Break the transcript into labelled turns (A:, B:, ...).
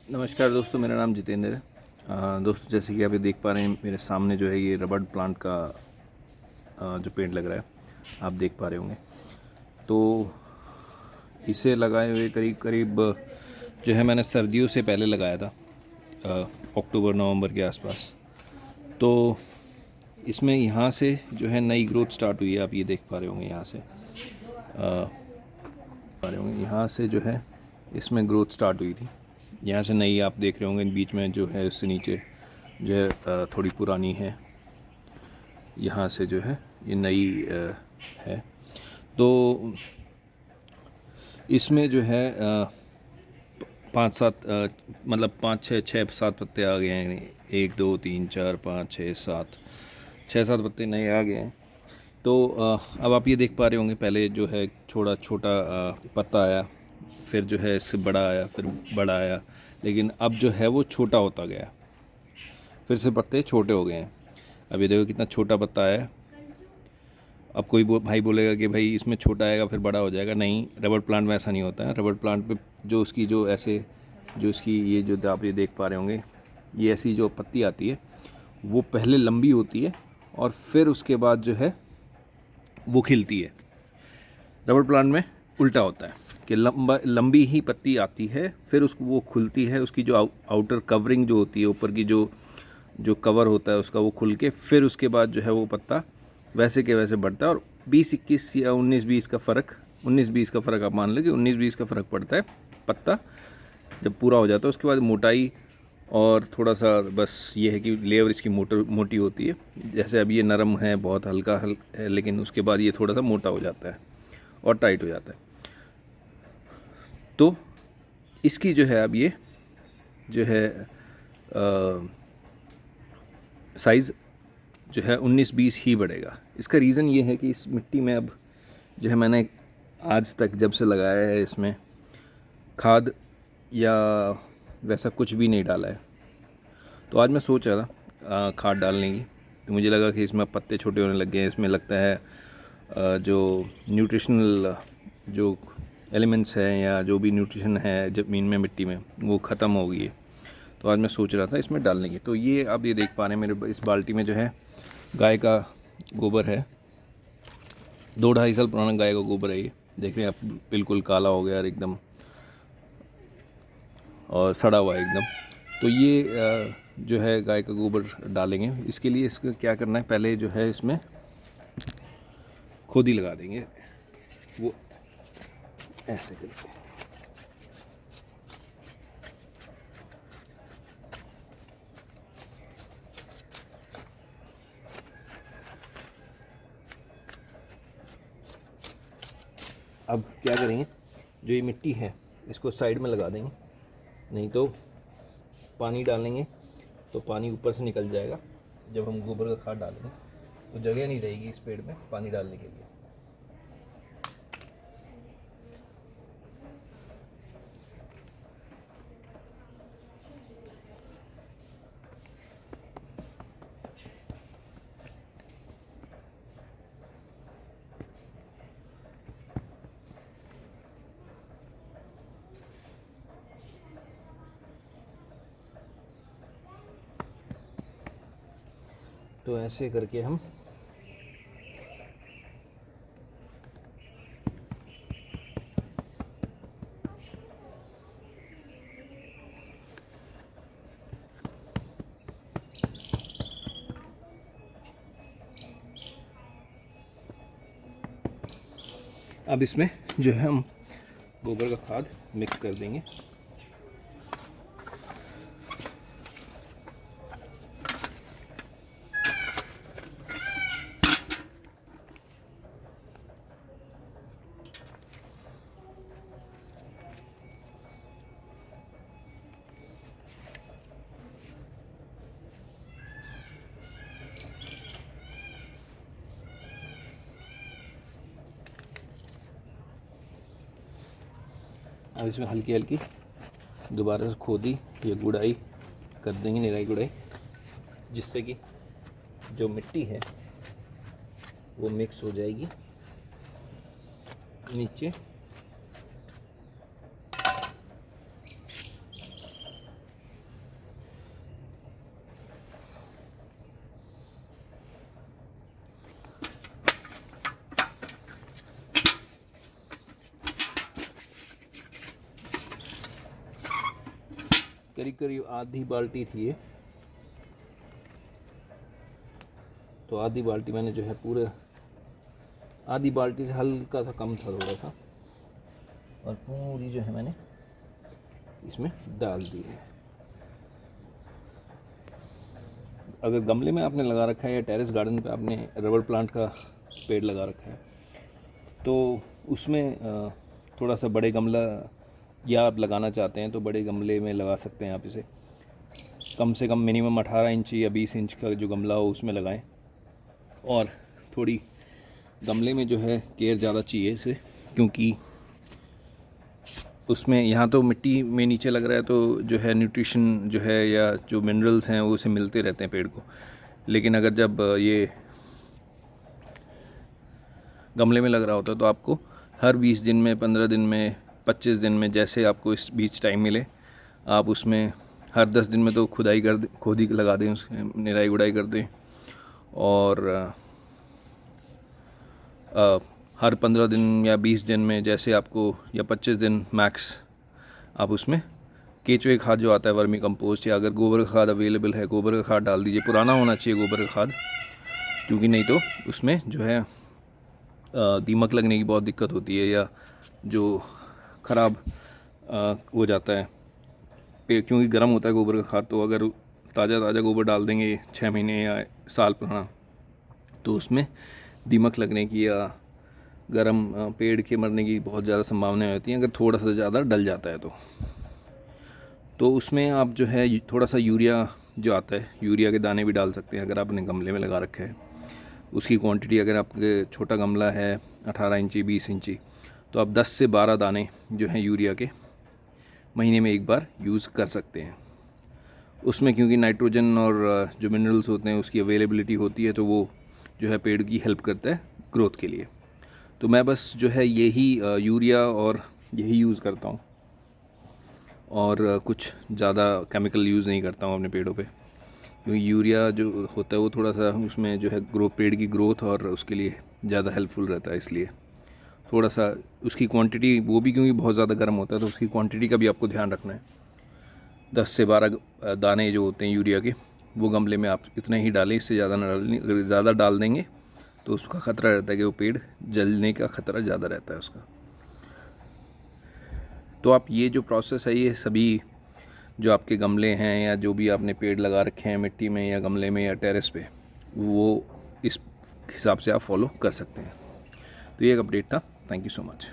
A: नमस्कार दोस्तों, मेरा नाम जितेंद्र है। दोस्तों, जैसे कि आप ये देख पा रहे हैं मेरे सामने जो है ये रबड़ प्लांट का जो पेड़ लग रहा है, आप देख पा रहे होंगे। तो इसे लगाए हुए करीब करीब जो है मैंने सर्दियों से पहले लगाया था, अक्टूबर नवंबर के आसपास। तो इसमें यहाँ से जो है नई ग्रोथ स्टार्ट हुई है। आप ये देख पा रहे होंगे, यहाँ से पा रहे होंगे, यहाँ से जो है इसमें ग्रोथ स्टार्ट हुई थी। यहाँ से नई आप देख रहे होंगे, बीच में जो है इससे नीचे जो है थोड़ी पुरानी है। यहाँ से जो है ये नई है। तो इसमें जो है पाँच सात मतलब पाँच छः छः सात पत्ते आ गए हैं। 1 2 3 4 5 6 7 छः सात पत्ते नए आ गए हैं। तो अब आप ये देख पा रहे होंगे, पहले जो है छोटा छोटा पत्ता आया, फिर जो है इससे बड़ा आया, फिर बड़ा आया, लेकिन अब जो है वो छोटा होता गया, फिर से पत्ते छोटे हो गए हैं। अब ये देखो कितना छोटा पत्ता आया है। अब कोई भाई बोलेगा कि भाई इसमें छोटा आएगा फिर बड़ा हो जाएगा। नहीं, रबड़ प्लांट में ऐसा नहीं होता है। रबड़ प्लांट पे जो उसकी जो ऐसे जो इसकी ये जो आप ये देख पा रहे होंगे, ये ऐसी जो पत्ती आती है वो पहले लंबी होती है और फिर उसके बाद जो है वो खिलती है। रबड़ प्लांट में उल्टा होता है कि लंबी ही पत्ती आती है, फिर उसको वो खुलती है। उसकी जो आउटर कवरिंग जो होती है, ऊपर की जो जो कवर होता है उसका, वो खुल के फिर उसके बाद जो है वो पत्ता वैसे के वैसे बढ़ता है। और 20-21 या 19-20 का फ़र्क, 19-20 का फ़र्क आप मान लो कि 19-20 का फ़र्क पड़ता है। पत्ता जब पूरा हो जाता है उसके बाद मोटाई और थोड़ा सा बस ये है कि लेयर इसकी मोटी होती है। जैसे अब ये नरम है, बहुत हल्का है, लेकिन उसके बाद ये थोड़ा सा मोटा हो जाता है और टाइट हो जाता है। तो इसकी जो है अब ये जो है साइज़ जो है 19-20 ही बढ़ेगा। इसका रीज़न ये है कि इस मिट्टी में अब जो है मैंने आज तक जब से लगाया है इसमें खाद या वैसा कुछ भी नहीं डाला है। तो आज मैं सोच रहा था खाद डालने की, तो मुझे लगा कि इसमें पत्ते छोटे होने लग गए हैं। इसमें लगता है जो न्यूट्रिशनल जो एलिमेंट्स हैं या जो भी न्यूट्रिशन है ज़मीन में, मिट्टी में, वो ख़त्म हो गई है। तो आज मैं सोच रहा था इसमें डालने की। तो ये आप ये देख पा रहे हैं मेरे इस बाल्टी में जो है गाय का गोबर है। 2-2.5 साल पुराना गाय का गोबर है ये। देख रहे हैं आप, बिल्कुल काला हो गया और एकदम और सड़ा हुआ है एकदम। तो ये जो है गाय का गोबर डालेंगे। इसके लिए इसको क्या करना है, पहले जो है इसमें खोदी लगा देंगे, वो ऐसे करके। अब क्या करेंगे, जो ये मिट्टी है इसको साइड में लगा देंगे, नहीं तो पानी डालेंगे तो पानी ऊपर से निकल जाएगा। जब हम गोबर का खाद डालेंगे तो जगह नहीं रहेगी इस पेड़ में पानी डालने के लिए। तो ऐसे करके हम अब इसमें जो है हम गोबर का खाद मिक्स कर देंगे। अब इसमें हल्की हल्की दोबारा से खोदी या गुड़ाई कर देंगे, निराई गुड़ाई, जिससे कि जो मिट्टी है वो मिक्स हो जाएगी नीचे। करीब करीब आधी बाल्टी थी ये, तो आधी बाल्टी मैंने जो है पूरे आधी बाल्टी से हल्का सा कम था थोड़ा सा, और पूरी जो है मैंने इसमें डाल दी है। अगर गमले में आपने लगा रखा है या टेरेस गार्डन पे आपने रबर प्लांट का पेड़ लगा रखा है तो उसमें थोड़ा सा बड़े गमला, या आप लगाना चाहते हैं तो बड़े गमले में लगा सकते हैं आप इसे। कम से कम मिनिमम 18 इंच या 20 इंच का जो गमला हो उसमें लगाएं, और थोड़ी गमले में जो है केयर ज़्यादा चाहिए इसे, क्योंकि उसमें यहाँ तो मिट्टी में नीचे लग रहा है तो जो है न्यूट्रिशन जो है या जो मिनरल्स हैं वो उसे मिलते रहते हैं पेड़ को। लेकिन अगर जब ये गमले में लग रहा होता है तो आपको हर 20 दिन में, 15 दिन में, 25 दिन में, जैसे आपको इस बीच टाइम मिले, आप उसमें हर 10 दिन में तो खोदी लगा दें, उसके निराई गुड़ाई कर दें, और हर 15 दिन या 20 दिन में जैसे आपको, या 25 दिन मैक्स, आप उसमें केचुए खाद जो आता है, वर्मी कंपोस्ट, या अगर गोबर का खाद अवेलेबल है गोबर का खाद डाल दीजिए। पुराना होना चाहिए गोबर का खाद, क्योंकि नहीं तो उसमें जो है दीमक लगने की बहुत दिक्कत होती है, या जो ख़राब हो जाता है पेड़, क्योंकि गर्म होता है गोबर का खाद। तो अगर ताज़ा गोबर डाल देंगे 6 महीने या साल पुराना, तो उसमें दीमक लगने की या गर्म पेड़ के मरने की बहुत ज़्यादा संभावनाएं होती हैं अगर थोड़ा सा ज़्यादा डल जाता है तो उसमें आप जो है थोड़ा सा यूरिया जो आता है, यूरिया के दाने भी डाल सकते हैं अगर आपने गमले में लगा रखे है। उसकी क्वांटिटी, अगर आपके छोटा गमला है 18 इंची 20 इंची, तो आप 10 से 12 दाने जो हैं यूरिया के महीने में एक बार यूज़ कर सकते हैं। उसमें क्योंकि नाइट्रोजन और जो मिनरल्स होते हैं उसकी अवेलेबिलिटी होती है, तो वो जो है पेड़ की हेल्प करता है ग्रोथ के लिए। तो मैं बस जो है यही यूरिया और यही यूज़ करता हूँ, और कुछ ज़्यादा केमिकल यूज़ नहीं करता हूँ अपने पेड़ों पे, क्योंकि यूरिया जो होता है वो थोड़ा सा उसमें जो है पेड़ की ग्रोथ और उसके लिए ज़्यादा हेल्पफुल रहता है। इसलिए थोड़ा सा उसकी क्वांटिटी, वो भी क्योंकि बहुत ज़्यादा गर्म होता है तो उसकी क्वांटिटी का भी आपको ध्यान रखना है। 10 से 12 दाने जो होते हैं यूरिया के, वो गमले में आप इतने ही डालें, इससे ज़्यादा ना डालें। अगर ज़्यादा डाल देंगे तो उसका ख़तरा रहता है कि वो पेड़ जलने का ख़तरा ज़्यादा रहता है उसका। तो आप ये जो प्रोसेस है, ये सभी जो आपके गमले हैं या जो भी आपने पेड़ लगा रखे हैं मिट्टी में या गमले में या टेरेस पे, वो इस हिसाब से आप फॉलो कर सकते हैं। तो ये एक अपडेट था। Thank you so much.